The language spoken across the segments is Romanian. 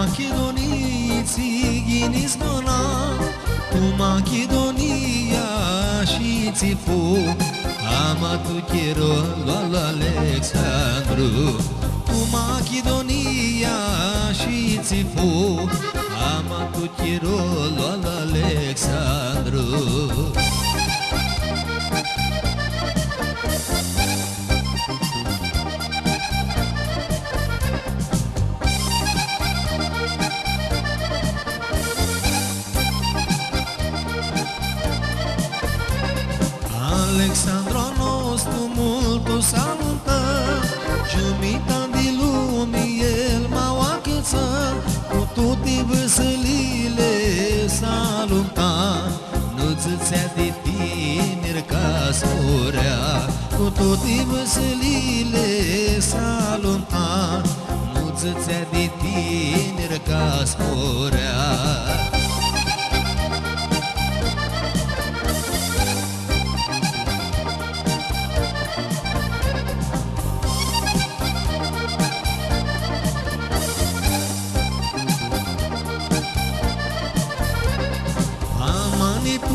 Makedoniții ghinismona, tu Makedonia și țifu, ama tu chirol al Alexandru, tu Makedonia și țifu, ama tu chirol al Alexandru. Alexandro nostru multo salută, Giumita di lumii el m-a oacăță, cu toate văsălile saluta, nu-ți-țea de tineri ca smorea, cu toate văsălile saluta, nu-ți-țea de tineri ca smorea.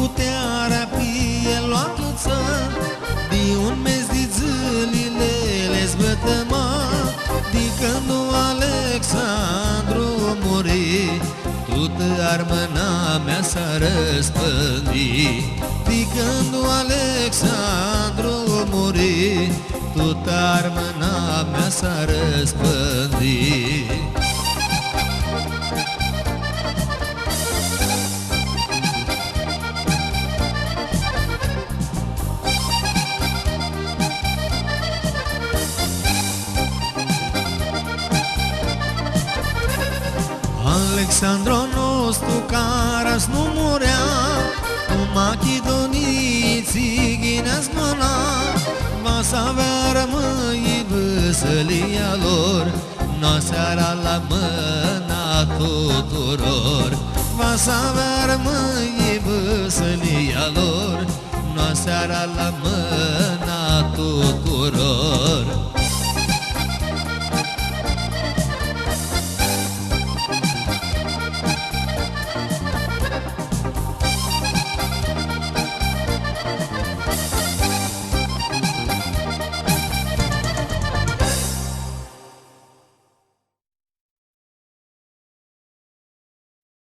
Putea rapie loacă-ță, de un mes de zilele le zbătăma, de când Alexandru muri, toată armâna mea s-a răspândit. De când Alexandru muri, toată armâna mea s-a răspândit. Alexandro nostru caras nu murea, cu Makedoniții ghineasmăna, va să avea rămâi văsălia lor, n-o seara la mâna tuturor. Va să avea rămâi văsălia lor, n-o seara la mâna tuturor.